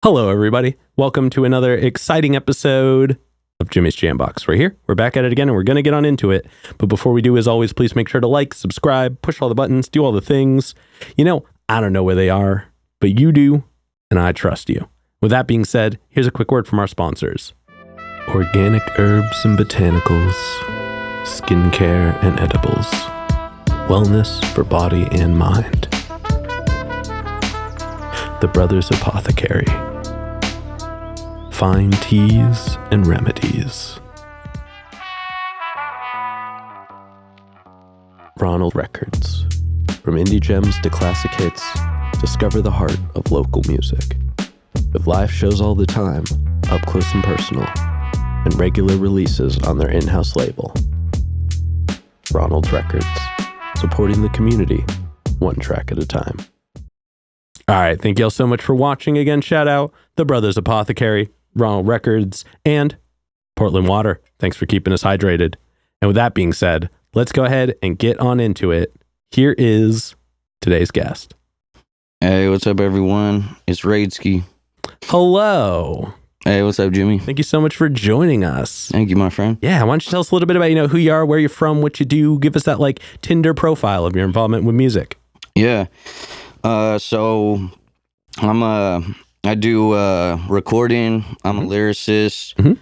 Hello, everybody. Welcome to another exciting episode of Jimmy's Jambox. We're here. We're back at it again, and we're going to get on into it. But before we do, as always, please make sure to like, subscribe, push all the buttons, do all the things. You know, I don't know where they are, but you do, and I trust you. With that being said, here's a quick word from our sponsors. Organic herbs and botanicals, skincare and edibles, wellness for body and mind. The Brothers Apothecary. Fine teas and remedies. Ronald Records. From indie gems to classic hits, discover the heart of local music. With live shows all the time, up close and personal, and regular releases on their in-house label. Ronald Records. Supporting the community, one track at a time. All right, thank y'all so much for watching. Again, shout out The Brothers Apothecary, Ronald Records, and Portland Water. Thanks for keeping us hydrated. And with that being said, let's go ahead and get on into it. Here is today's guest. Hey, what's up, everyone? It's Radeskiii. Hello. Hey, what's up, Jimmy? Thank you so much for joining us. Thank you, my friend. Yeah, why don't you tell us a little bit about, who you are, where you're from, what you do. Give us that, Tinder profile of your involvement with music. Yeah. So I do recording. I'm a lyricist. Mm-hmm.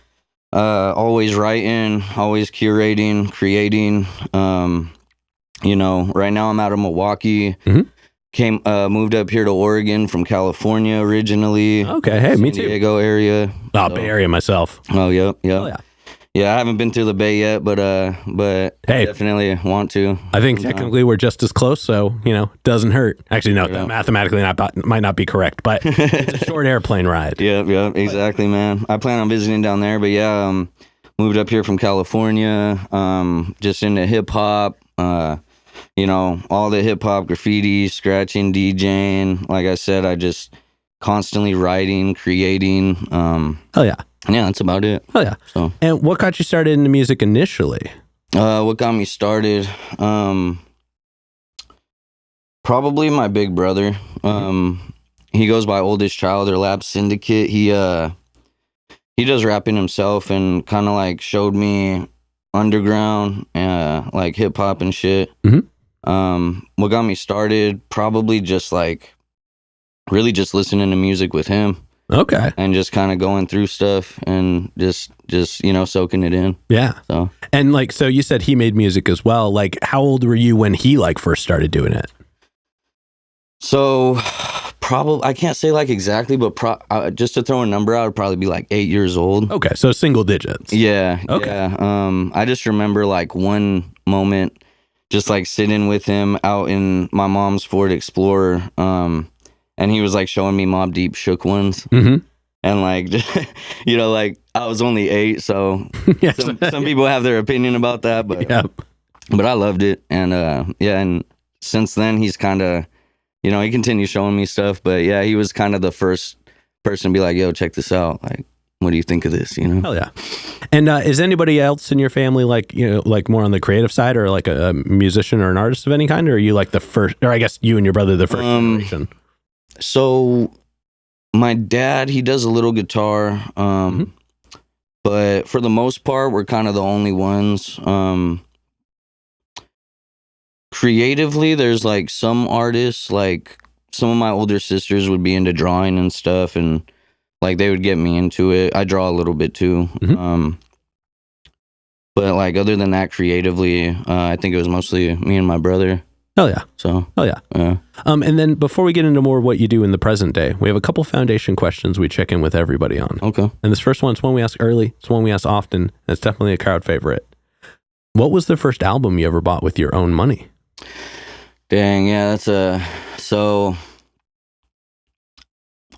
Always writing, always curating, creating. Right now I'm out of Milwaukee. Mm-hmm. Moved up here to Oregon from California originally. Okay, hey, me too. San Diego area. Oh, Bay Area myself. Oh, yep. Oh, yeah. Yeah, I haven't been through the Bay yet, but hey, definitely want to. I think technically we're just as close, so doesn't hurt. Actually, no, that mathematically might not be correct, but it's a short airplane ride. Yeah, exactly, man. I plan on visiting down there, but yeah, moved up here from California, just into hip hop, all the hip hop, graffiti, scratching, DJing. Like I said, I just constantly writing, creating. Hell yeah. Yeah, that's about it. Oh, yeah. So, and what got you started into music initially? What got me started? Probably my big brother. He goes by Oldest Child or Lab Syndicate. He does rapping himself and kind of showed me underground, hip hop and shit. Mm-hmm. What got me started? Probably just really just listening to music with him. Okay. And just kind of going through stuff and just soaking it in. Yeah. So. And so you said he made music as well. How old were you when he first started doing it? So probably, I can't say exactly, but just to throw a number out, I'd probably be 8 years old. Okay. So single digits. Yeah. Okay. Yeah. I just remember one moment just sitting with him out in my mom's Ford Explorer. And he was showing me Mobb Deep Shook Ones. Mm-hmm. And I was only 8, so yes. some people have their opinion about that, but but I loved it. And and since then he's kind of, he continues showing me stuff, but yeah, he was kind of the first person to be yo, check this out. What do you think of this? Hell yeah. And is anybody else in your family more on the creative side, or a musician or an artist of any kind, or are you the first, or I guess you and your brother the first generation? So my dad, he does a little guitar, but for the most part, we're kind of the only ones. Creatively, there's some artists, some of my older sisters would be into drawing and stuff, and they would get me into it. I draw a little bit too. Mm-hmm. But other than that, creatively, I think it was mostly me and my brother. Oh yeah. So. Oh yeah. And then before we get into more of what you do in the present day, we have a couple foundation questions we check in with everybody on. Okay. And this first one's one we ask early. It's one we ask often. And it's definitely a crowd favorite. What was the first album you ever bought with your own money? Dang, yeah, so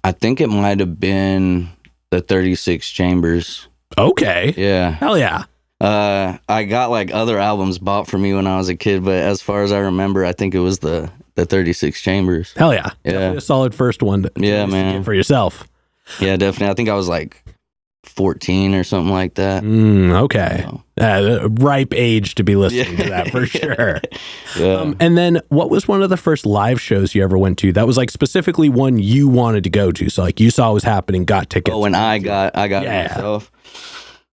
I think it might have been the 36 Chambers. Okay. Yeah. Hell yeah. I got like other albums bought for me when I was a kid, but as far as I remember, I think it was the 36 Chambers. Hell yeah. Yeah. Definitely a solid first one to man. get for yourself. Yeah, definitely. I think I was like 14 or something like that. Okay. Ripe age to be listening to that for sure. Yeah. And then what was one of the first live shows you ever went to that was like specifically one you wanted to go to? So like you saw it was happening, got tickets. Oh, when I got it myself.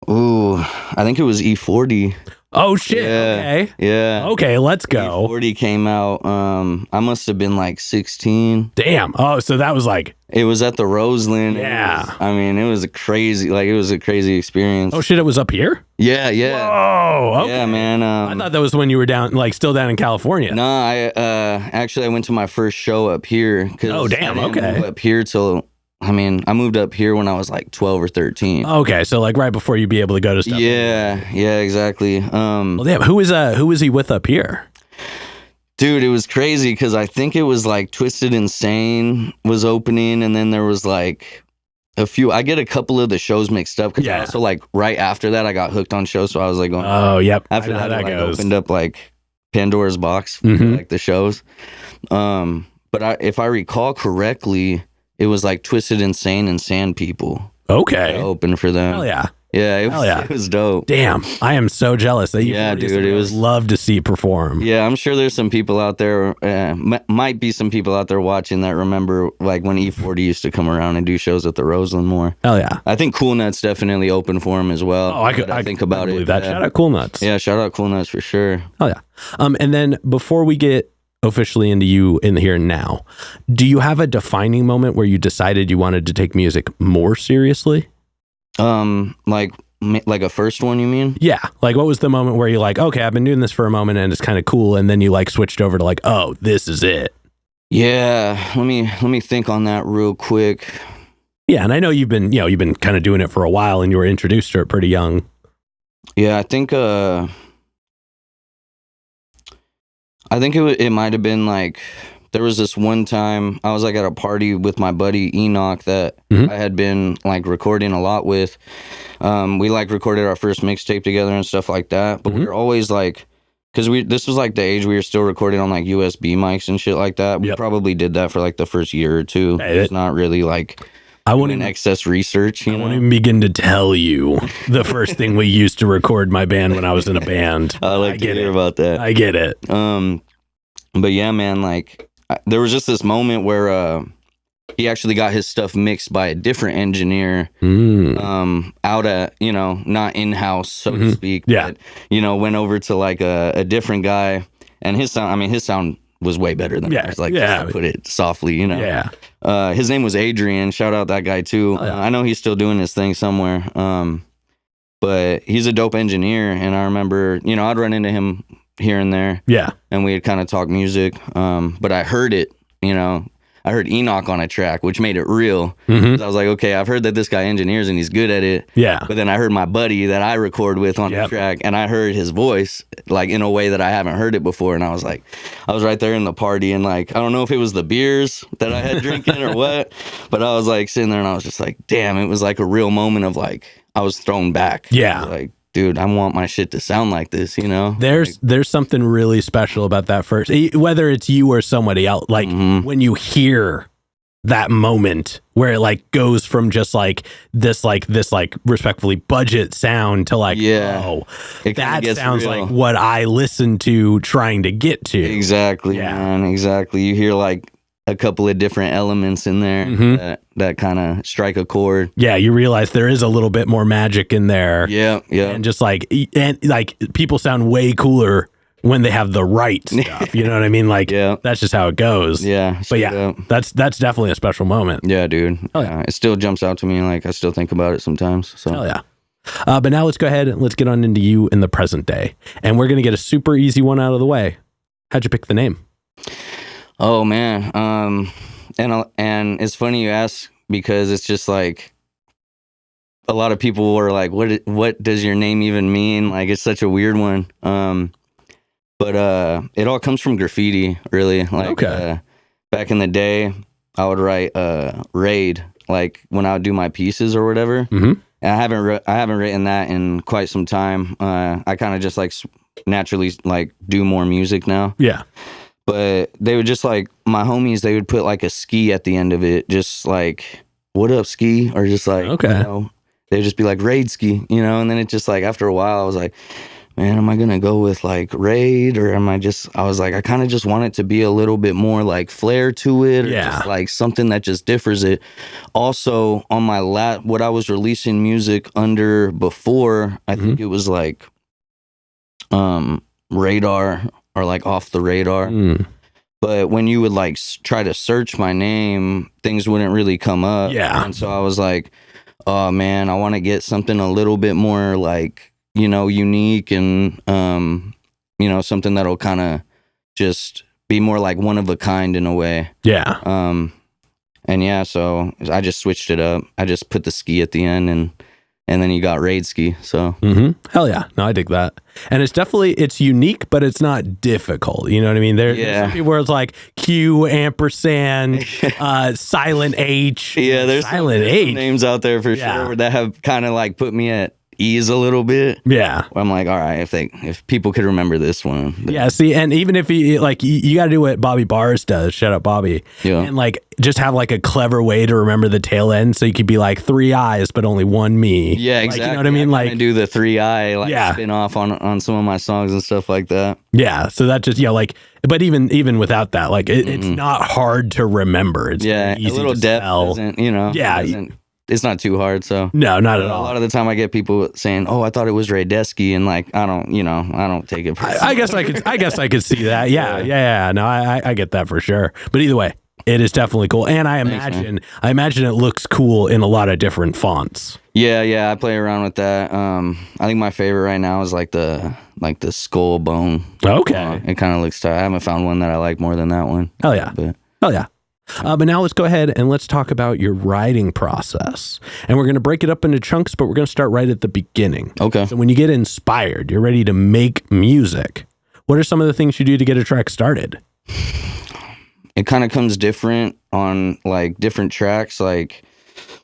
Ooh, I think it was E40. Oh shit. Yeah. Okay. Yeah. Okay, let's go. E40 came out. I must have been like 16. Damn. Oh, so that was like, It was at the Roseland. Yeah. It was a crazy experience. oh shit, it was up here? Yeah. Oh, okay. Yeah, man. I thought that was when you were down, like still down in California. No, I went to my first show up here. Oh, damn. I didn't Okay. move up here till, I moved up here when I was like 12 or 13. Okay, so like right before you'd be able to go to stuff. Yeah, exactly. Well, damn, who was he with up here? Dude, it was crazy because I think it was like Twisted Insane was opening, and then there was like a few. I get a couple of the shows mixed up because also like right after that I got hooked on shows, so I was like going. Oh, yep. After I know that, how I like, goes. opened up like Pandora's box for like the shows. But if I recall correctly, it was like Twisted Insane and Sand People. Okay. Open for them. Hell yeah. Yeah, it was dope. Damn, I am so jealous that you. Yeah, dude, it was love to see perform. Yeah, I'm sure there's some people out there. Might be some people out there watching that remember like when E40 used to come around and do shows at the Roseland more. Hell yeah. I think Cool Nuts definitely opened for him as well. Oh, I think about it. That. Shout out Cool Nuts. Yeah, shout out Cool Nuts for sure. Hell yeah. And then before we get officially into you in the here and now, do you have a defining moment where you decided you wanted to take music more seriously? Like a first one, you mean? Yeah. Like what was the moment where you're like, okay, I've been doing this for a moment and it's kind of cool, and then you like switched over to like, oh, this is it. Yeah. Let me think on that real quick. Yeah, and I know you've been kind of doing it for a while, and you were introduced to it pretty young. Yeah, I think it might have been like there was this one time I was like at a party with my buddy Enoch that I had been like recording a lot with. We like recorded our first mixtape together and stuff like that. But we were always like, because this was like the age we were still recording on like USB mics and shit like that. We probably did that for like the first year or two. It's not really like I wouldn't excess research. I won't even begin to tell you the first thing we used to record my band when I was in a band. I like to hear about that. I get it. But yeah, man, like there was just this moment where he actually got his stuff mixed by a different engineer out at, not in-house, so to speak. Yeah. But, went over to like a different guy, and his sound was way better than ours. Like, just to put it softly, Yeah. His name was Adrian. Shout out that guy too. Oh, yeah. I know he's still doing his thing somewhere. But he's a dope engineer, and I remember, I'd run into him here and there. Yeah. And we had kind of talked music. But I heard it, I heard Enoch on a track, which made it real. So I was like, okay, I've heard that this guy engineers and he's good at it. Yeah. But then I heard my buddy that I record with on the track, and I heard his voice like in a way that I haven't heard it before. And I was like, I was right there in the party, and like, I don't know if it was the beers that I had drinking or what, but I was like sitting there and I was just like, damn, it was like a real moment of like, I was thrown back. Yeah. Like, dude, I want my shit to sound like this, There's something really special about that first, whether it's you or somebody else, like when you hear that moment where it like goes from just like this respectfully budget sound to like, oh, that sounds real. like what I listened to trying to get to. Exactly, man, exactly. You hear like a couple of different elements in there that kind of strike a chord. Yeah, you realize there is a little bit more magic in there. Yeah. And just like people sound way cooler when they have the right stuff. You know what I mean? Like, that's just how it goes. Yeah. But yeah, that's definitely a special moment. Yeah, dude. It still jumps out to me. Like, I still think about it sometimes. So. Hell yeah. But now let's go ahead and let's get on into you in the present day. And we're going to get a super easy one out of the way. How'd you pick the name? Oh, man. And it's funny you ask, because it's just like a lot of people were like, what does your name even mean? Like, it's such a weird one. But it all comes from graffiti, really. Like, back in the day, I would write raid, like when I would do my pieces or whatever. I haven't written that in quite some time. I kind of just like naturally like do more music now. Yeah. But they would just like, my homies, they would put like a ski at the end of it, just like, what up, ski? Or just like, Okay. you know, they'd just be like, Radeskiii, you know? And then it just like, after a while, I was like, man, am I going to go with like Raid? Or I was like, I kind of just want it to be a little bit more like flair to it. Or just like something that just differs it. Also, on my what I was releasing music under before, I think it was like Radar or like Off the Radar. But when you would like try to search my name, things wouldn't really come up. Yeah. And so I was like, oh man, I want to get something a little bit more like, you know, unique and, you know, something that'll kind of just be more like one of a kind in a way. Yeah. And yeah, so I just switched it up. I just put the ski at the end and then you got Radeskiii. So hell yeah. No, I dig that. And it's unique, but it's not difficult. You know what I mean? There's some people where it's like Q, ampersand, silent H. Yeah, there's silent some H names out there for sure that have kind of like put me at ease a little bit. Yeah. I'm like, all right, if people could remember this one. Yeah, see, and even if you like, you got to do what Bobby Bars does. Shout out Bobby. Yeah. And like, just have like a clever way to remember the tail end, so you could be like 3 eyes, but only one me. Yeah, exactly. Like, you know what I mean? Like, do the 3-eye like spin off on some of my songs and stuff like that. Yeah. So that just like, but even without that, like, it's not hard to remember. It's easy a little to depth spell. isn't, you know. Yeah. It's not too hard, so no, not at all. A lot of the time, I get people saying, "Oh, I thought it was Radeskiii," and like, I don't take it personally. I guess I could see that. Yeah. No, I get that for sure. But either way, it is definitely cool, and I imagine it looks cool in a lot of different fonts. Yeah, I play around with that. I think my favorite right now is like the skull bone. Okay, it kind of looks tight. I haven't found one that I like more than that one. Hell yeah, But now let's go ahead and let's talk about your writing process. And we're going to break it up into chunks, but we're going to start right at the beginning. Okay. So when you get inspired, you're ready to make music. What are some of the things you do to get a track started? It kind of comes different on like different tracks. Like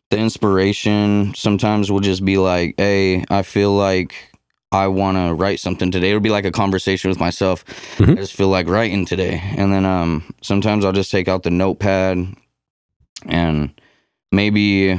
the inspiration sometimes will just be like, hey, I feel like I want to write something today. It'll be like a conversation with myself. I just feel like writing today. And then sometimes I'll just take out the notepad and maybe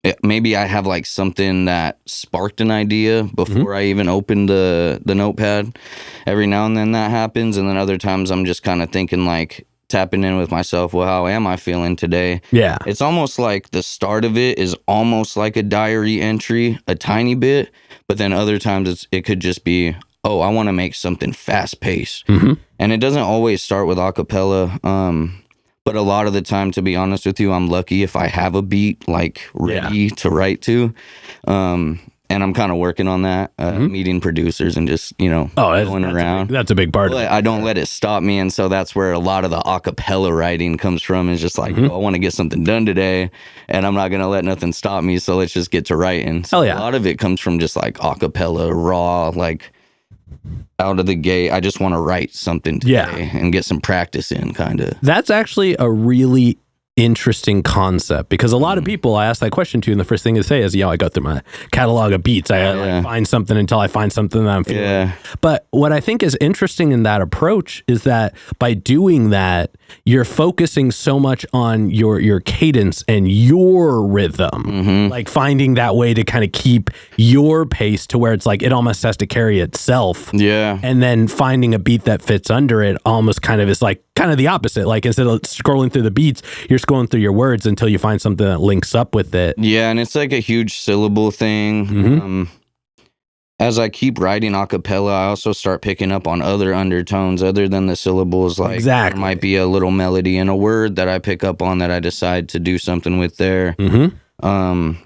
I have like something that sparked an idea before I even opened the notepad. Every now and then that happens. And then other times I'm just kind of thinking like, tapping in with myself, well, how am I feeling today? Yeah. It's almost like the start of it is almost like a diary entry, a tiny bit, but then other times it could just be, oh, I want to make something fast paced. And it doesn't always start with acapella. But a lot of the time, to be honest with you, I'm lucky if I have a beat like ready to write to. And I'm kind of working on that, meeting producers and just, going around. That's a big part of it. I don't let it stop me. And so that's where a lot of the acapella writing comes from, is just like, I want to get something done today and I'm not going to let nothing stop me. So let's just get to writing. So a lot of it comes from just like acapella, raw, like out of the gate. I just want to write something today and get some practice in, kind of. That's actually a really interesting concept, because a lot of people I ask that question to, and the first thing they say is, I go through my catalog of beats. I like find something until I find something that I'm feeling. But what I think is interesting in that approach is that by doing that, you're focusing so much on your cadence and your rhythm, like finding that way to kind of keep your pace to where it's like it almost has to carry itself. And then finding a beat that fits under it almost kind of is like kind of the opposite. Like instead of scrolling through the beats, you're scrolling through your words until you find something that links up with it. Yeah, and it's like a huge syllable thing. As I keep writing acapella, I also start picking up on other undertones other than the syllables. Like there might be a little melody in a word that I pick up on that I decide to do something with there. But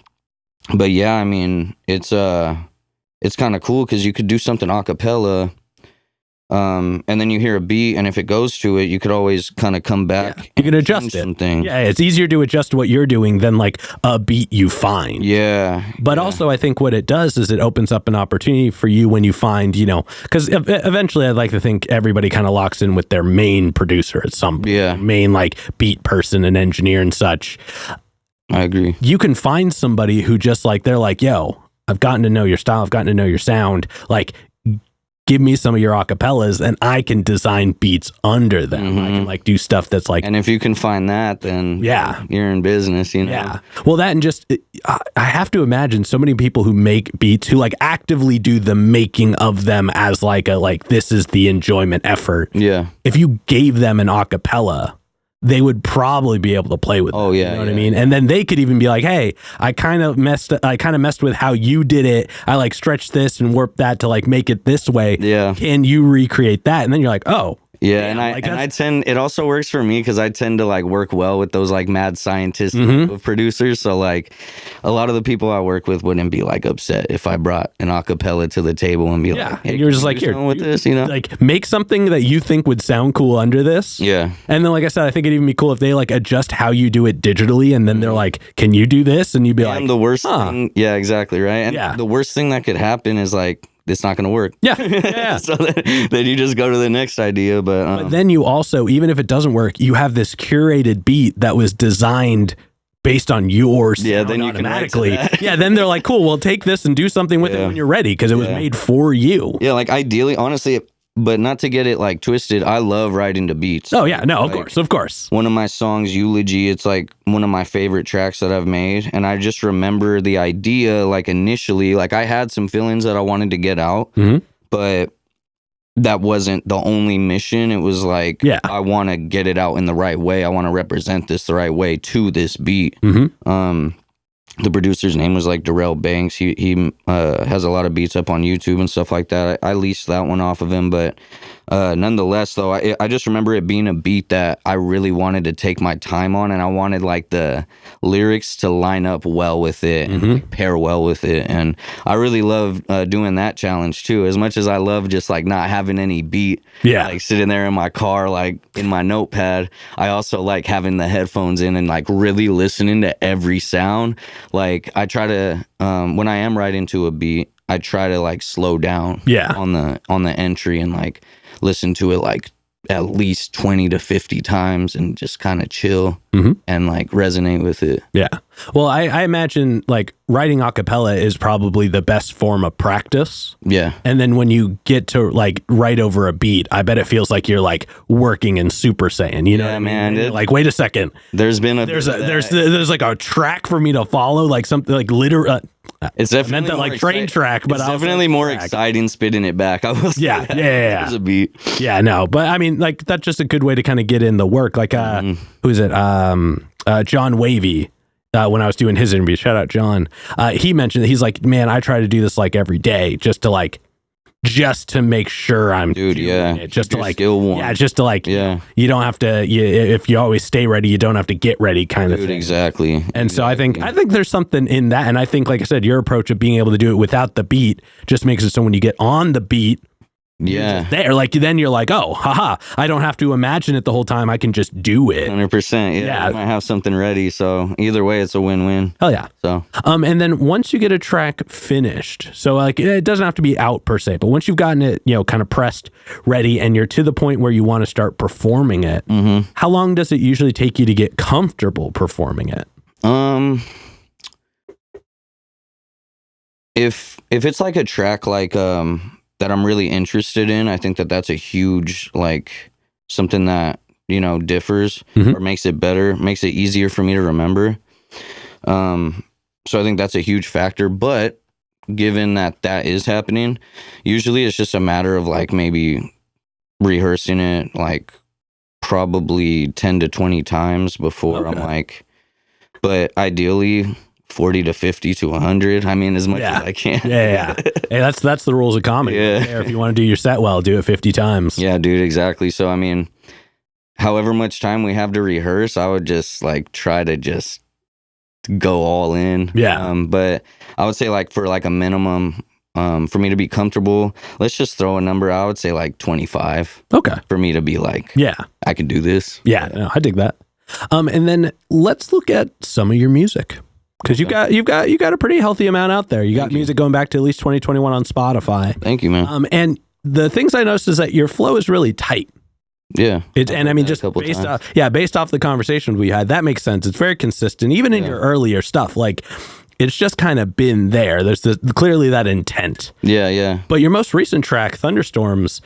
yeah, I mean, it's kind of cool because you could do something acapella, and then you hear a beat, and if it goes to it, you could always kind of come back. You can adjust it. Something. Yeah, it's easier to adjust what you're doing than like a beat you find. But also I think what it does is it opens up an opportunity for you when you find, because eventually I'd like to think everybody kind of locks in with their main producer at some point. Main like beat person and engineer and such. I agree. You can find somebody who just like, they're like, yo, I've gotten to know your style. I've gotten to know your sound. Like, give me some of your acapellas and I can design beats under them. I can like do stuff that's like, and if you can find that, then you're in business, you know? Yeah. Well, that and just, I have to imagine so many people who make beats who like actively do the making of them as like this is the enjoyment effort. Yeah. If you gave them an acapella, they would probably be able to play with it. Oh yeah, you know what I mean? And then they could even be like, "Hey, I kind of messed with how you did it. I like stretched this and warped that to like make it this way. Yeah. Can you recreate that?" And then you're like, "Oh, yeah." And I tend, it also works for me because I tend to like work well with those like mad scientists of producers. So like a lot of the people I work with wouldn't be like upset if I brought an acapella to the table and be like, "Hey, and you're just like, here, with this, you know, like make something that you think would sound cool under this." Yeah. And then, like I said, I think it'd even be cool if they like adjust how you do it digitally, and then they're like, "Can you do this?" And you'd be like, "The worst thing, yeah, exactly, right." And the worst thing that could happen is like, it's not going to work. Yeah. So then you just go to the next idea. But then you also, even if it doesn't work, you have this curated beat that was designed based on yours. Yeah, then you automatically. Can yeah, then they're like, cool, well, take this and do something with it when you're ready because it was made for you. Yeah, like ideally, honestly, but not to get it like twisted, I love writing to beats. Oh yeah, no, of course. One of my songs, Eulogy, it's like one of my favorite tracks that I've made. And I just remember the idea, like initially, like I had some feelings that I wanted to get out, but that wasn't the only mission. It was like, I want to get it out in the right way. I want to represent this the right way to this beat. The producer's name was like Darrell Banks. He has a lot of beats up on YouTube and stuff like that. I leased that one off of him, but nonetheless, though, I just remember it being a beat that I really wanted to take my time on, and I wanted like the lyrics to line up well with it and like, pair well with it. And I really love doing that challenge too. As much as I love just like not having any beat, like sitting there in my car, like in my notepad, I also like having the headphones in and like really listening to every sound. Like I try to, when I am writing to a beat, I try to like slow down on the entry and like listen to it like at least 20 to 50 times and just kind of chill and like resonate with it. Yeah. Well, I imagine like writing a cappella is probably the best form of practice. Yeah. And then when you get to like write over a beat, I bet it feels like you're like working in Super Saiyan, you know what I mean? Man, like, wait a second. There's like a track for me to follow, like something like literal. It's definitely I meant that like train track, but it's definitely more exciting spitting it back. I will say that. There's a beat. Yeah, no, but I mean, like that's just a good way to kind of get in the work. Like, who is it? John Wavy. When I was doing his interview, shout out John. He mentioned that he's like, man, I try to do this like every day, just to make sure I'm doing it, just to like skill one. Yeah, just to like you don't have to. If you always stay ready, you don't have to get ready, kind of thing. Exactly. And so I think there's something in that, and I think, like I said, your approach of being able to do it without the beat just makes it so when you get on the beat. There, like then you're like, oh, haha! I don't have to imagine it the whole time. I can just do it. 100%. Yeah, I might have something ready. So either way, it's a win-win. Hell yeah! So, and then once you get a track finished, so like it doesn't have to be out per se, but once you've gotten it, kind of pressed, ready, and you're to the point where you want to start performing it, how long does it usually take you to get comfortable performing it? If it's like a track like that I'm really interested in, I think that's a huge, like, something that, differs or makes it better, makes it easier for me to remember. So I think that's a huge factor. But given that is happening, usually it's just a matter of, like, maybe rehearsing it, like, probably 10 to 20 times before I'm like, but ideally 40 to 50 to 100. I mean, as much as I can. Hey, that's the rules of comedy. Yeah. If you want to do your set well, do it 50 times. Yeah, dude, exactly. So, I mean, however much time we have to rehearse, I would just like try to just go all in. Yeah. But I would say like for like a minimum, for me to be comfortable, let's just throw a number. I would say like 25. Okay. For me to be like, I can do this. Yeah, no, I dig that. And then let's look at some of your music. Because you've got a pretty healthy amount out there. You got music going back to at least 2021 on Spotify. Thank you, man. And the things I noticed is that your flow is really tight. Yeah. And I mean, just based off the conversations we had, that makes sense. It's very consistent, even in your earlier stuff. Like, it's just kind of been there. There's clearly that intent. Yeah. But your most recent track, Thunderstorms,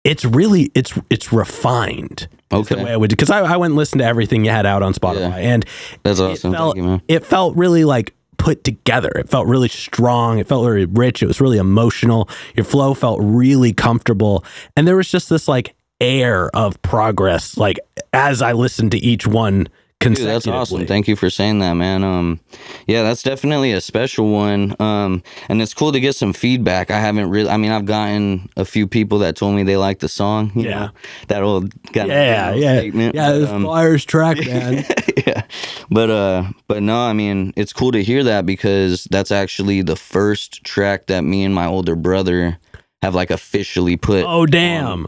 it's really it's refined. Okay. Because I went and listened to everything you had out on Spotify, and that's awesome. Thank you, man. It felt really like put together. It felt really strong. It felt very rich. It was really emotional. Your flow felt really comfortable, and there was just this like air of progress. Like as I listened to each one. Dude, that's awesome. Thank you for saying that, man. Yeah, that's definitely a special one. And it's cool to get some feedback. I've gotten a few people that told me they like the song. You know, that old statement. Yeah, this Flyers track, man. Yeah. But no, I mean, it's cool to hear that because that's actually the first track that me and my older brother have like officially put on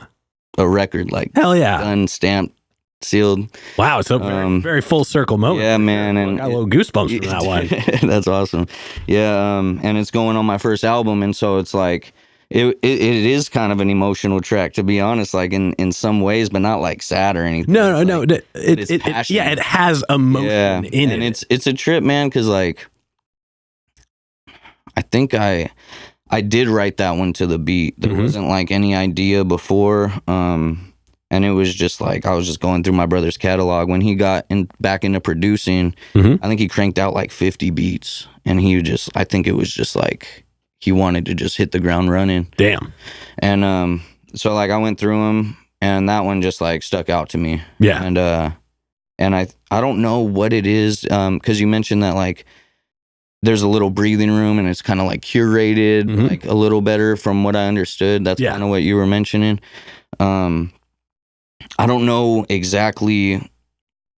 a record, like hell yeah, done, stamped, sealed. Wow, so very full circle moment. Yeah, man, and got a little goosebumps from that one. That's awesome. Yeah, and it's going on my first album, and so it's like it is kind of an emotional track, to be honest, like in some ways, but not like sad or anything. No. It's passionate. It has emotion in it, and it's a trip, man, because like I think I did write that one to the beat. There wasn't like any idea before. And it was just like, I was just going through my brother's catalog. When he got back into producing, I think he cranked out like 50 beats. And I think it was just like, he wanted to just hit the ground running. Damn. And so like I went through them and that one just like stuck out to me. Yeah. And I don't know what it is, because you mentioned that like, there's a little breathing room and it's kind of like curated, like a little better from what I understood. That's kind of what you were mentioning. I don't know exactly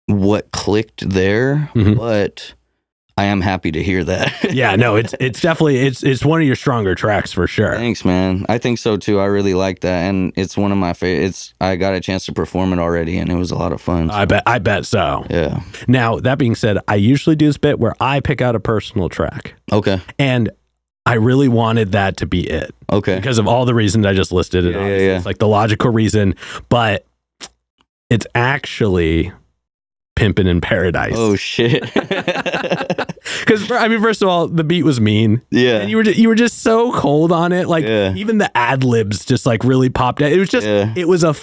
what clicked there, but I am happy to hear that. Yeah, no, it's definitely it's one of your stronger tracks for sure. Thanks, man. I think so too. I really like that, and it's one of my favorites. I got a chance to perform it already, and it was a lot of fun. I bet so. Yeah. Now that being said, I usually do this bit where I pick out a personal track. Okay. And I really wanted that to be it. Okay. Because of all the reasons I just listed. Yeah. It's like the logical reason, but it's actually Pimpin' in Paradise. Oh shit. Because I mean, first of all, the beat was mean. Yeah. And you were just so cold on it. Like even the ad libs just like really popped out. It was just it's a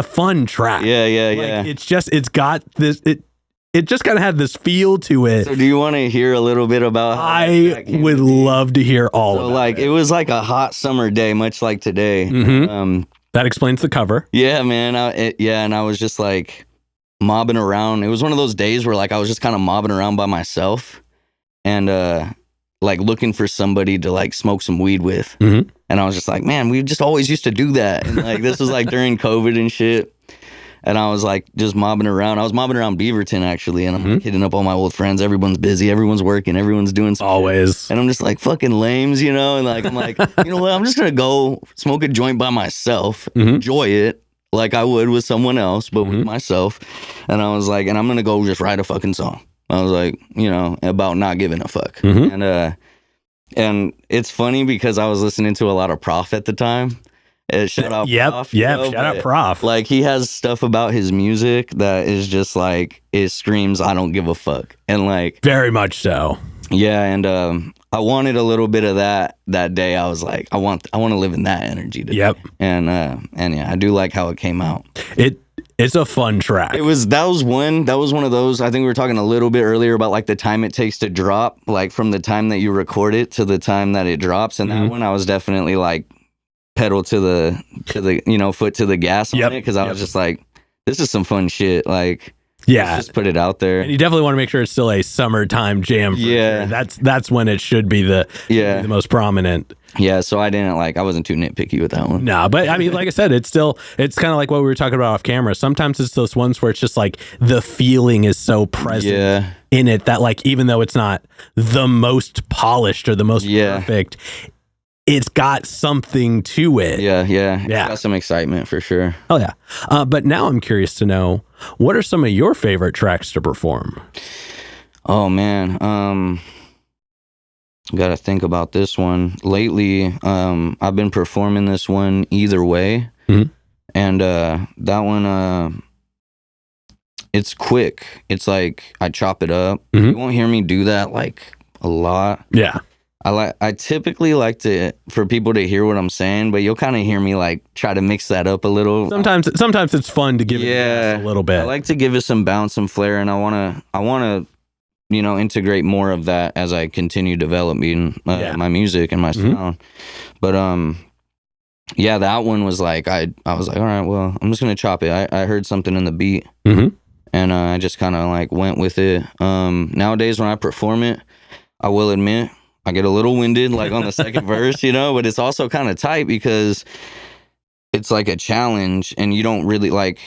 fun track. Yeah. It's got this it just kind of had this feel to it. So do you want to hear a little bit about how I would love to hear all of it. It was like a hot summer day, much like today. That explains the cover. Yeah, man. And I was just like mobbing around. It was one of those days where like I was just kind of mobbing around by myself and like looking for somebody to like smoke some weed with. And I was just like, man, we just always used to do that. And like this was like during COVID and shit. And I was like just mobbing around. I was mobbing around Beaverton actually, and I'm like, hitting up all my old friends. Everyone's busy, everyone's working, everyone's doing something. Always. And I'm just like fucking lames, you know? And like I'm like, you know what? I'm just gonna go smoke a joint by myself, enjoy it like I would with someone else, but with myself. And I was like, and I'm gonna go just write a fucking song. I was like, you know, about not giving a fuck. And it's funny because I was listening to a lot of Prof at the time. Shout out Prof. Shout out Prof. Like he has stuff about his music that is just like, it screams, I don't give a fuck. And like very much so. Yeah, and I wanted a little bit of that day. I was like, I want to live in that energy today. Yep. And yeah, I do like how it came out. It's a fun track. That was one of those. I think we were talking a little bit earlier about like the time it takes to drop, like from the time that you record it to the time that it drops. And that one I was definitely like pedal to the you know, foot to the gas on it, because I was just like, this is some fun shit. Like, let's just put it out there. And you definitely want to make sure it's still a summertime jam. Sure. That's when it should be the most prominent. Yeah, so I wasn't too nitpicky with that one. No, but I mean, like I said, it's kind of like what we were talking about off camera. Sometimes it's those ones where it's just like the feeling is so present in it that like, even though it's not the most polished or the most perfect, it's got something to it. Yeah. It's got some excitement for sure. Oh yeah. But now I'm curious to know, what are some of your favorite tracks to perform? Oh man. Got to think about this one. Lately, I've been performing this one Either Way. And that one, it's quick. It's like I chop it up. Mhm. You won't hear me do that like a lot. Yeah. I typically like for people to hear what I'm saying, but you'll kind of hear me like try to mix that up a little. Sometimes it's fun to give it a little bit. I like to give it some bounce, some flair, and I wanna integrate more of that as I continue developing my music and my sound. But yeah, that one was like I was like, all right, well, I'm just gonna chop it. I heard something in the beat, and I just kind of like went with it. Nowadays, when I perform it, I will admit I get a little winded, like on the second verse, but it's also kind of tight because it's like a challenge, and you don't really like.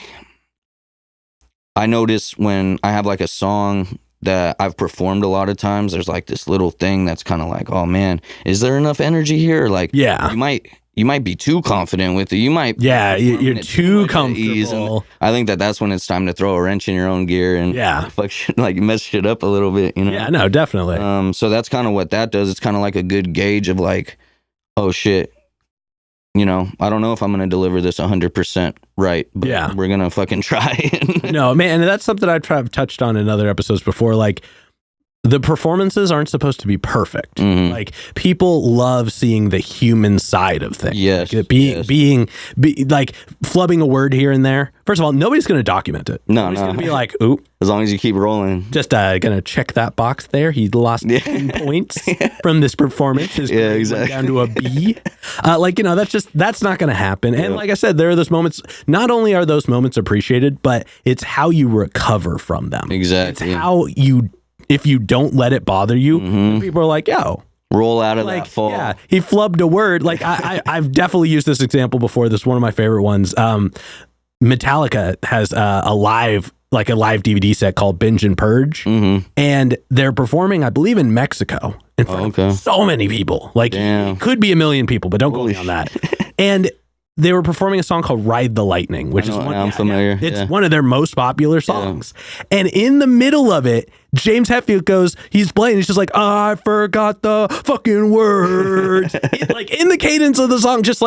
I notice when I have like a song that I've performed a lot of times, there's like this little thing that's kind of like, oh man, is there enough energy here? Like, you might be too confident with it. You might, you're too comfortable. I think that's when it's time to throw a wrench in your own gear and like mess shit up a little bit. Yeah, no, definitely. So that's kind of what that does. It's kind of like a good gauge of like, oh shit. I don't know if I'm going to deliver this 100% right, but we're going to fucking try. No, man, and that's something I've touched on in other episodes before. Like, the performances aren't supposed to be perfect. Like, people love seeing the human side of things. Yes. Like, being like flubbing a word here and there. First of all, nobody's going to document it. Nobody's going to be like, ooh. As long as you keep rolling. Just going to check that box there. He lost 10 points from this performance. His grade went down to a B. That's not going to happen. And like I said, there are those moments. Not only are those moments appreciated, but it's how you recover from them. Exactly. It's how if you don't let it bother you, people are like, yo, roll out of that fall. Yeah, he flubbed a word. Like I've definitely used this example before. This is one of my favorite ones. Metallica has a live DVD set called Binge and Purge, and they're performing, I believe, in Mexico in front of so many people. Like, it could be 1 million people, but don't quote me on that. And they were performing a song called Ride the Lightning, which I'm familiar. It's one of their most popular songs. And in the middle of it, James Hetfield he's playing, he's just like, I forgot the fucking words. Like, in the cadence of the song, just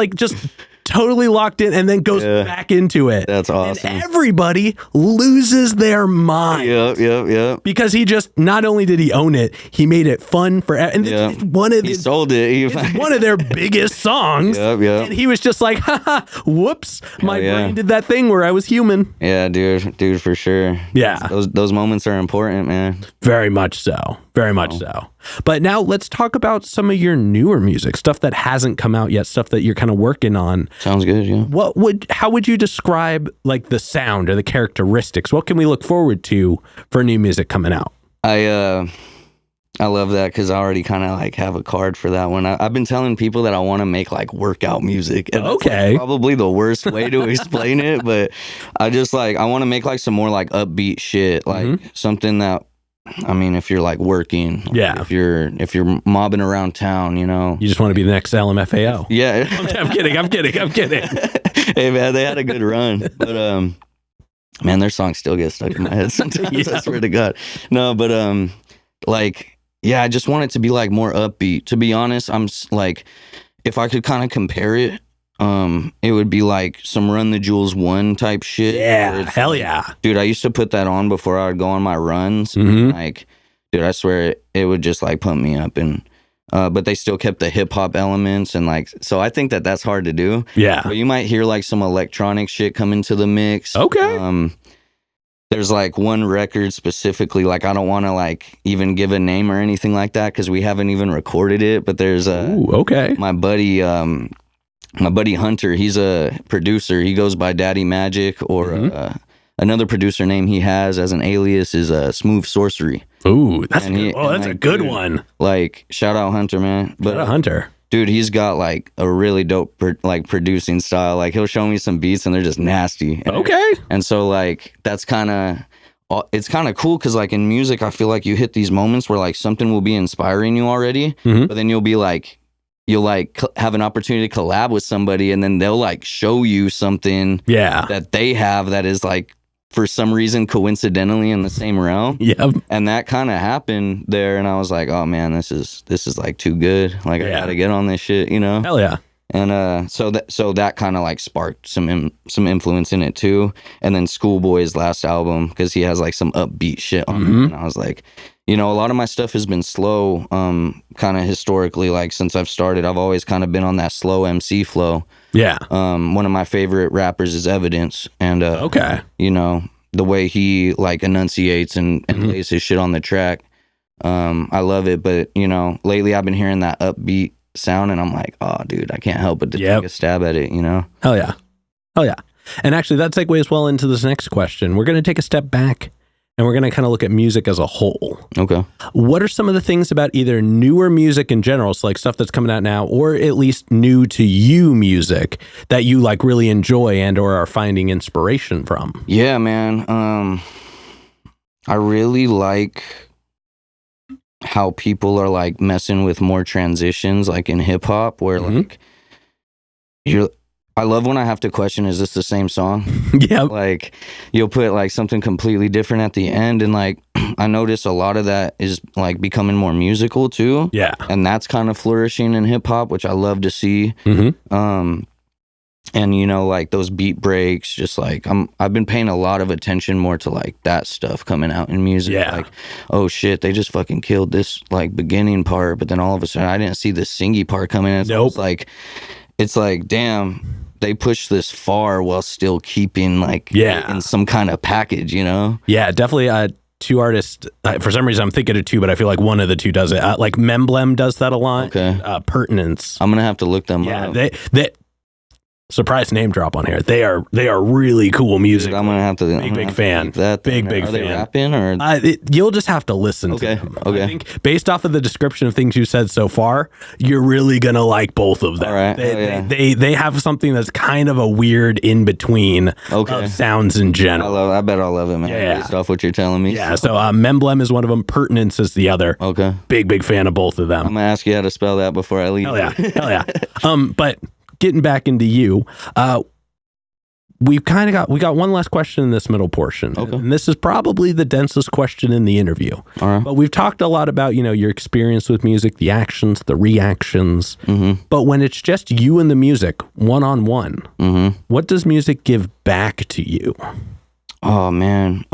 totally locked in, and then goes back into it. That's awesome. And everybody loses their mind. Yep. Because he just, not only did he own it, he made it fun for, and it's he sold it. It's one of their biggest songs. And he was just like, haha, whoops, my brain did that thing where I was human. Yeah, dude, for sure. Yeah. Those moments are important, man. Very much so. Very much so. But now let's talk about some of your newer music, stuff that hasn't come out yet, stuff that you're kind of working on. Sounds good, yeah. How would you describe like the sound or the characteristics? What can we look forward to for new music coming out? I love that because I already kind of like have a card for that one. I've been telling people that I want to make like workout music. And that's like probably the worst way to explain it, but I just I want to make like some more like upbeat shit, like something that, I mean, if you're like working, if you're mobbing around town, you just want to be the next LMFAO. Yeah. I'm kidding. Hey man, they had a good run, but man, their songs still get stuck in my head sometimes. I swear to God. No, but I just want it to be like more upbeat. To be honest, I'm like, if I could kind of compare it, it would be like some Run the Jewels 1 type shit. Yeah, hell yeah. Dude, I used to put that on before I would go on my runs. Like, dude, I swear it would just like pump me up. And but they still kept the hip hop elements, and like, so I think that's hard to do. Yeah. But you might hear like some electronic shit come into the mix. Okay. There's like one record specifically, like I don't want to like even give a name or anything like that because we haven't even recorded it. But there's my buddy Hunter, he's a producer. He goes by Daddy Magic, or another producer name he has as an alias is Smooth Sorcery. Ooh, that's a good one. Like, shout out Hunter, man. Shout out Hunter. Dude, he's got like a really dope producing style. Like, he'll show me some beats and they're just nasty. And so like that's it's kind of cool because like in music, I feel like you hit these moments where like something will be inspiring you already, but then you'll have an opportunity to collab with somebody, and then they'll like show you something that they have that is like for some reason coincidentally in the same realm. And that kind of happened there, and I was like, oh man, this is like too good. Like, I gotta get on this shit, Hell yeah. And so that kind of like sparked some influence in it too. And then Schoolboy's last album, because he has like some upbeat shit on it. And I was like, you know, a lot of my stuff has been slow, kind of historically. Like since I've started, I've always kind of been on that slow MC flow. Yeah. One of my favorite rappers is Evidence, and okay, you know, the way he like enunciates and lays his shit on the track, I love it. But you know, lately I've been hearing that upbeat sound, and I'm like, oh, dude, I can't help but to take a stab at it. You know? Hell yeah. And actually, that segues well into this next question. We're going to take a step back, and we're going to kind of look at music as a whole. Okay. What are some of the things about either newer music in general, so like stuff that's coming out now, or at least new to you music that you like really enjoy and or are finding inspiration from? Yeah, man. I really like how people are like messing with more transitions, like in hip hop, where like I love when I have to question, is this the same song? Yeah. Like you'll put like something completely different at the end, and like I notice a lot of that is like becoming more musical too. Yeah. And that's kind of flourishing in hip hop, which I love to see. And you know, like those beat breaks, just like I've been paying a lot of attention more to like that stuff coming out in music. Yeah. Like, oh shit, they just fucking killed this like beginning part, but then all of a sudden I didn't see the singy part coming in. It's like, damn, they pushed this far while still keeping like in some kind of package, you know? Yeah, definitely. Two artists, for some reason I'm thinking of two, but I feel like one of the two does it. Like Memblem does that a lot. Okay. Pertinence. I'm gonna have to look them up. They surprise name drop on here. They are really cool music. Dude, I'm gonna have to. Big fan. Big Are fan. they rapping or? You'll just have to listen to them. Okay. I think based off of the description of things you said so far, you're really gonna like both of them. All right. They have something that's kind of a weird in between of sounds in general. I bet I'll love it, man. Yeah. Based off what you're telling me. Yeah. So Memblem is one of them. Pertinence is the other. Okay. Big fan of both of them. I'm gonna ask you how to spell that before I leave. Hell yeah. But getting back into you, we got one last question in this middle portion. Okay. And this is probably the densest question in the interview. All right. But we've talked a lot about, you know, your experience with music, the actions, the reactions. But when it's just you and the music, one-on-one, what does music give back to you? Oh man.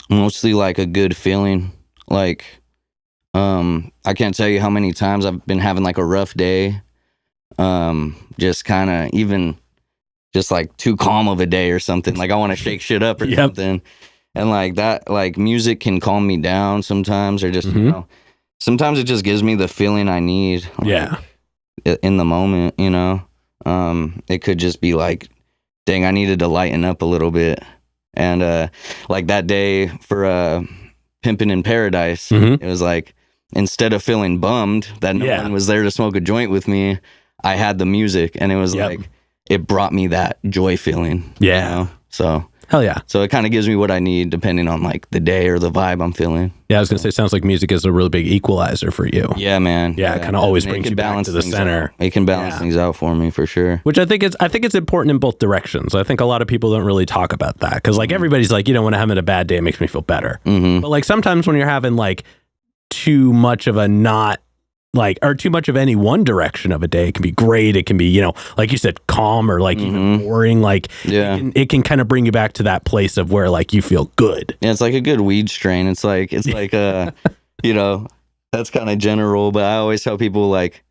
Mostly like a good feeling. Like I can't tell you how many times I've been having like a rough day. Just kind of even just like too calm of a day or something. Like I want to shake shit up or something. And like that, like music can calm me down sometimes, or just, you know, sometimes it just gives me the feeling I need. Like, in the moment, you know. It could just be like, dang, I needed to lighten up a little bit. And like that day for Pimpin' in Paradise, it was like, instead of feeling bummed that no one was there to smoke a joint with me, I had the music, and it was like, it brought me that joy feeling. Yeah. You know? So hell yeah. So it kind of gives me what I need depending on like the day or the vibe I'm feeling. Yeah, I was gonna say, sounds like music is a really big equalizer for you. Yeah, man. Yeah, it kind of always brings you back to the center. It can balance things out for me for sure. Which I think it's important in both directions. I think a lot of people don't really talk about that because like everybody's like, you know, when I'm having a bad day, it makes me feel better. But like sometimes when you're having like too much of a or too much of any one direction of a day, it can be great. It can be, you know, like you said, calm or like even boring. Like it can kind of bring you back to that place of where like you feel good. Yeah, it's like a good weed strain. It's like you know, that's kind of general, but I always tell people like,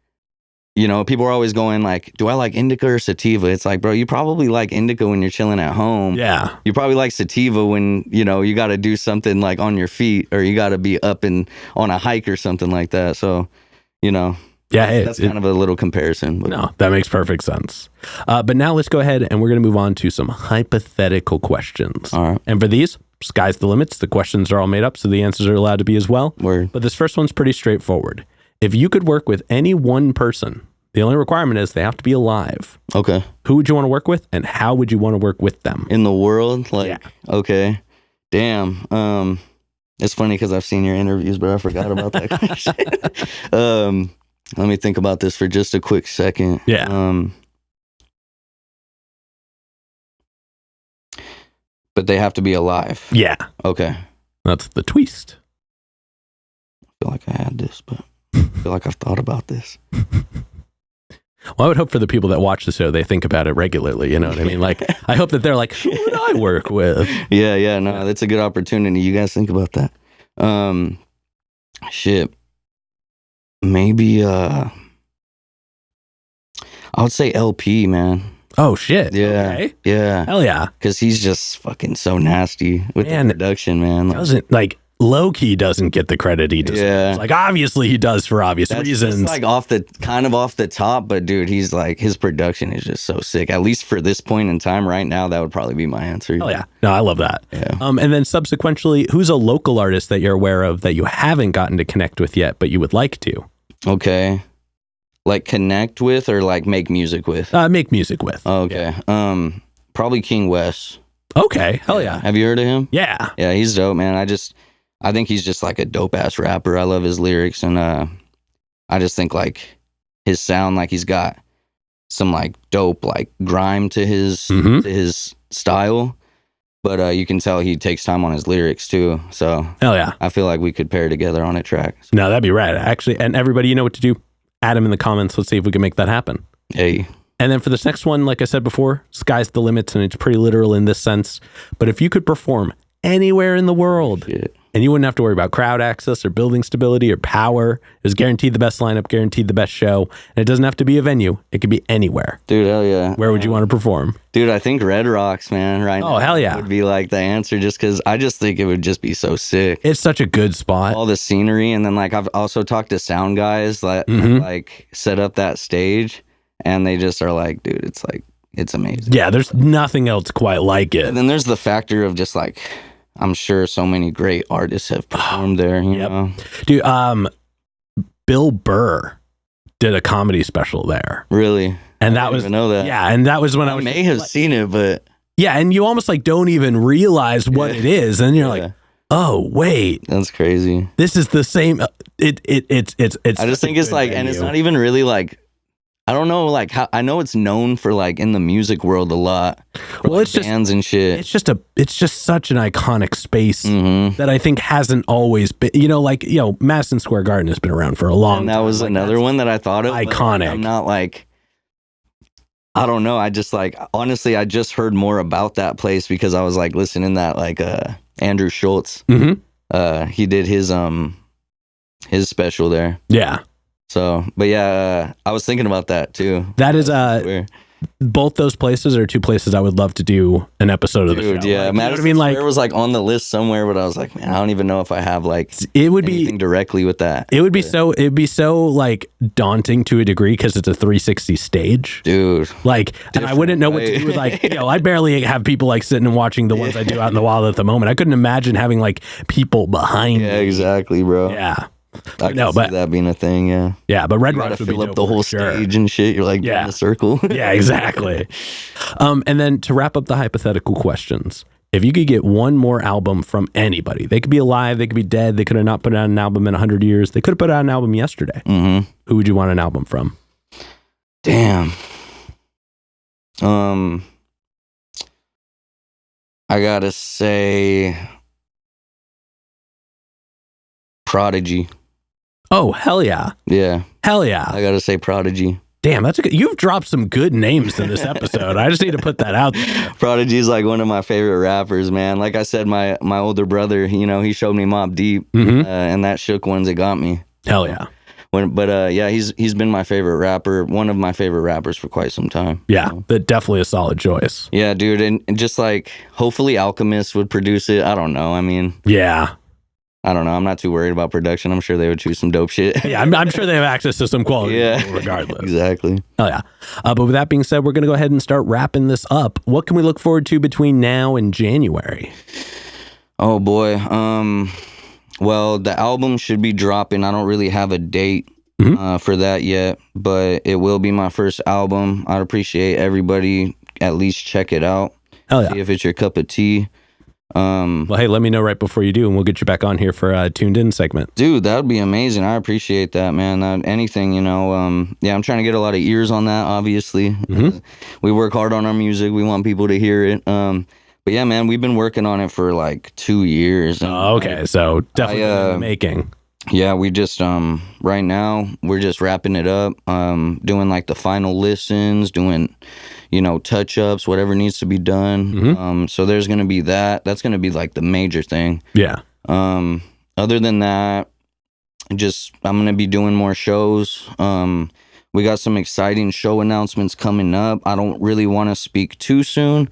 you know, people are always going like, do I like indica or sativa? It's like, bro, you probably like indica when you're chilling at home. Yeah. You probably like sativa when, you know, you got to do something like on your feet, or you got to be up and on a hike or something like that. So, you know, that's kind of a little comparison. But. No, that makes perfect sense. But now let's go ahead and we're going to move on to some hypothetical questions. All right. And for these, sky's the limits. The questions are all made up, so the answers are allowed to be as well. Word. But this first one's pretty straightforward. If you could work with any one person, the only requirement is they have to be alive. Okay. Who would you want to work with, and how would you want to work with them? In the world? Like, okay. Damn. It's funny because I've seen your interviews, but I forgot about that question. Let me think about this for just a quick second. Yeah. But they have to be alive. Yeah. Okay. That's the twist. I feel like I had this, but I feel like I've thought about this. Well, I would hope for the people that watch the show, they think about it regularly. You know what I mean? Like, I hope that they're like, who would I work with? Yeah. No, that's a good opportunity. You guys think about that. Shit. Maybe, I would say LP, man. Oh, shit. Yeah. Okay. Yeah. Hell yeah. Because he's just fucking so nasty with the production, man. Doesn't, like, low-key doesn't get the credit he deserves. Yeah. Like, obviously he does for obvious reasons. It's like off the top, but dude, he's like, his production is just so sick. At least for this point in time right now, that would probably be my answer. Oh yeah. No, I love that. Yeah. And then subsequently, who's a local artist that you're aware of that you haven't gotten to connect with yet, but you would like to? Okay. Like connect with or like make music with? Make music with. Okay. Yeah. Probably King West. Okay. Hell yeah. Have you heard of him? Yeah. Yeah, he's dope, man. I think he's just like a dope ass rapper. I love his lyrics, and I just think like his sound, like he's got some like dope like grime to his style, but you can tell he takes time on his lyrics too. So hell yeah, I feel like we could pair together on a track. No, that'd be rad. Actually, and everybody, you know what to do. Add him in the comments. Let's see if we can make that happen. Hey. And then for this next one, like I said before, sky's the limits, and it's pretty literal in this sense. But if you could perform anywhere in the world, and you wouldn't have to worry about crowd access or building stability or power, it was guaranteed the best lineup, guaranteed the best show, and it doesn't have to be a venue. It could be anywhere. Dude, hell yeah. Where would you want to perform? Dude, I think Red Rocks, man, right now. Oh, hell yeah. Would be like the answer just because I just think it would just be so sick. It's such a good spot. All the scenery, and then like I've also talked to sound guys that like set up that stage, and they just are like, dude, it's amazing. Yeah, there's nothing else quite like it. And then there's the factor of just like, I'm sure so many great artists have performed there, you know? Dude, Bill Burr did a comedy special there. Really? And I didn't even know that. Yeah, and that was when I was may have seen it, but yeah, and you almost like don't even realize what it is, and you're like, oh wait, that's crazy. This is the same. It's. I just think it's like, venue. And it's not even really like, I don't know, like how I know it's known for like in the music world a lot. Well, like it's just bands and shit. It's just such an iconic space that I think hasn't always been. You know, like Madison Square Garden has been around for a long time. And that was like, another one that I thought of. Iconic. Like, I'm not like, I don't know. I just like, honestly, I just heard more about that place because I was like listening to that like Andrew Schultz. He did his special there. Yeah. So, but yeah, I was thinking about that too. That is both those places are two places I would love to do an episode of the show. Yeah, like, Madison Square was like on the list somewhere, but I was like, man, I don't even know if I have like anything directly with that. It would be so like daunting to a degree because it's a 360 stage, dude. Like, and I wouldn't know what to do with like, I barely have people like sitting and watching the ones I do out in the wild at the moment. I couldn't imagine having like people behind. Yeah, exactly, bro. Yeah. I can see that being a thing, yeah. Yeah, but Red Rocks would fill up the whole stage and shit. You're like in a circle. Yeah, exactly. And then to wrap up the hypothetical questions, if you could get one more album from anybody, they could be alive, they could be dead, they could have not put out an album in 100 years, they could have put out an album yesterday. Who would you want an album from? Damn. I gotta say Prodigy. Oh, hell yeah. Yeah. Hell yeah. I gotta say Prodigy. Damn, you've dropped some good names in this episode. I just need to put that out there. Prodigy's like one of my favorite rappers, man. Like I said, my older brother, he showed me Mobb Deep, and that shook ones that got me. Hell yeah. Yeah, he's been my favorite rapper, one of my favorite rappers for quite some time. Yeah, but definitely a solid choice. Yeah, dude, and just like, hopefully Alchemist would produce it. I don't know. I mean, yeah. I don't know. I'm not too worried about production. I'm sure they would choose some dope shit. Yeah, I'm sure they have access to some quality regardless. Exactly. Oh, yeah. But with that being said, we're going to go ahead and start wrapping this up. What can we look forward to between now and January? Oh, boy. Well, the album should be dropping. I don't really have a date for that yet, but it will be my first album. I'd appreciate everybody at least check it out. Hell yeah. See if it's your cup of tea. Well, hey, let me know right before you do, and we'll get you back on here for a tuned in segment. Dude, that would be amazing. I appreciate that, man. Anything, I'm trying to get a lot of ears on that, obviously. We work hard on our music. We want people to hear it. But yeah, man, we've been working on it for like 2 years. Okay, so definitely in the making. Yeah, we just right now we're just wrapping it up, doing like the final listens, doing, you know, touch-ups, whatever needs to be done. So there's gonna be that. That's gonna be like the major thing. Yeah. Other than that, just I'm gonna be doing more shows. We got some exciting show announcements coming up. I don't really want to speak too soon.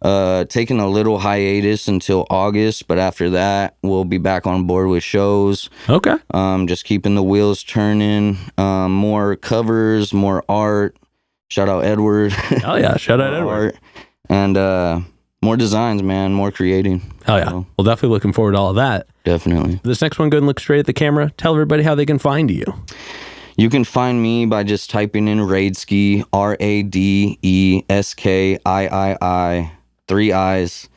Taking a little hiatus until August, but after that, we'll be back on board with shows. Okay. Just keeping the wheels turning. More covers, more art. Shout out Edward. Oh yeah, shout out Edward. Art. And more designs, man. More creating. Hell yeah. Well, definitely looking forward to all of that. Definitely. This next one, go and look straight at the camera. Tell everybody how they can find you. You can find me by just typing in Radeskiii, Radeskiii, 3 I's.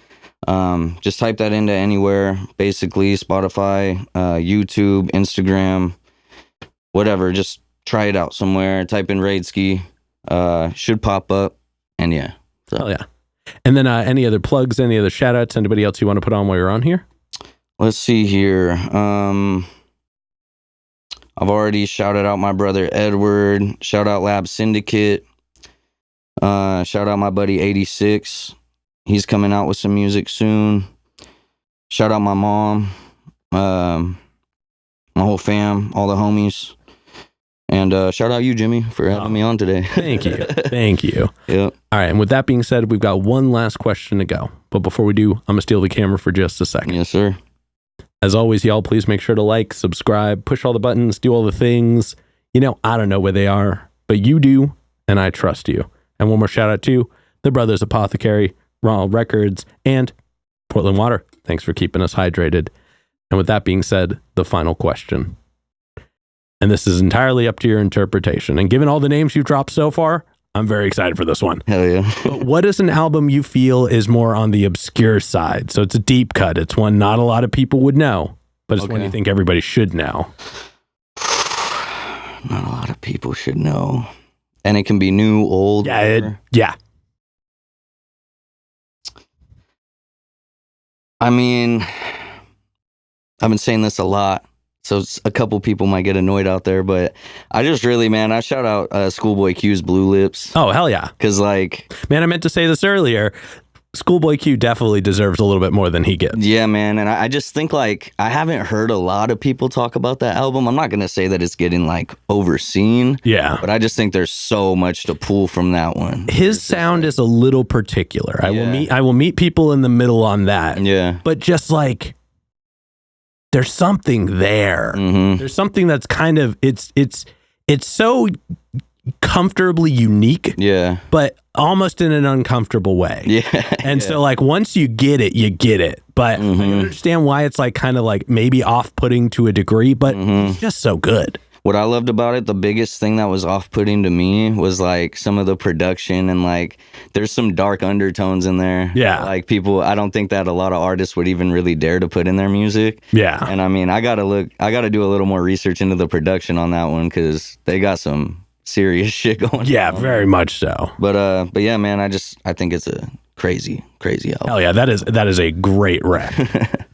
Just type that into anywhere, basically Spotify, YouTube, Instagram, whatever. Just try it out somewhere. Type in Radeskiii, should pop up, and yeah. So. Oh yeah. And then any other plugs, any other shout outs, anybody else you want to put on while you're on here? Let's see here. I've already shouted out my brother Edward. Shout out Lab Syndicate. Shout out my buddy 86. He's coming out with some music soon. Shout out my mom. My whole fam, all the homies. And shout out you, Jimmy, for having me on today. Thank you. Thank you. Yep. All right. And with that being said, we've got one last question to go. But before we do, I'm going to steal the camera for just a second. Yes, sir. As always, y'all, please make sure to like, subscribe, push all the buttons, do all the things. You know, I don't know where they are, but you do, and I trust you. And one more shout out to the Brothers Apothecary, Raw Records, and Portland Water. Thanks for keeping us hydrated. And with that being said, the final question. And this is entirely up to your interpretation. And given all the names you've dropped so far, I'm very excited for this one. Hell yeah. But what is an album you feel is more on the obscure side? So it's a deep cut. It's one not a lot of people would know, but it's one you think everybody should know. Not a lot of people should know. And it can be new, old. Yeah. Yeah. I mean, I've been saying this a lot, so a couple people might get annoyed out there, but I just really, man, I shout out Schoolboy Q's Blue Lips. Oh, hell yeah. Because, like... Man, I meant to say this earlier. Schoolboy Q definitely deserves a little bit more than he gets. Yeah, man, and I just think, like, I haven't heard a lot of people talk about that album. I'm not going to say that it's getting, like, overseen. Yeah. But I just think there's so much to pull from that one. His sound is a little particular. I will meet people in the middle on that. Yeah. But just, like... There's something there. There's something that's kind of it's so comfortably unique. Yeah. But almost in an uncomfortable way. Yeah. And so like once you get it, you get it. But I understand why it's like kind of like maybe off-putting to a degree, but it's just so good. What I loved about it, the biggest thing that was off-putting to me was like some of the production and like there's some dark undertones in there. Yeah. Like people, I don't think that a lot of artists would even really dare to put in their music. Yeah. And I mean, I got to do a little more research into the production on that one because they got some serious shit going on. Yeah, very much so. But yeah, man, I think it's a crazy album. Hell yeah, that is a great rap.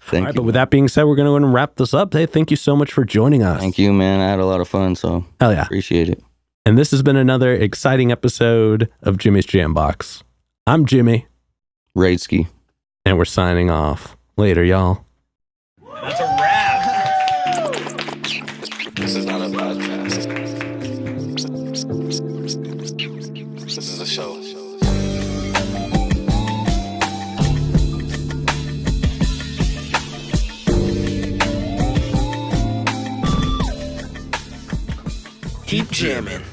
Thank you. But with that being said, we're going to wrap this up. Hey, thank you so much for joining us. Thank you, man. I had a lot of fun, so hell yeah. Appreciate it. And this has been another exciting episode of Jimmy's Jambox. I'm Jimmy. Radeskiii. And we're signing off. Later, y'all. That's a wrap. This is not a podcast. This is a show. Keep jamming.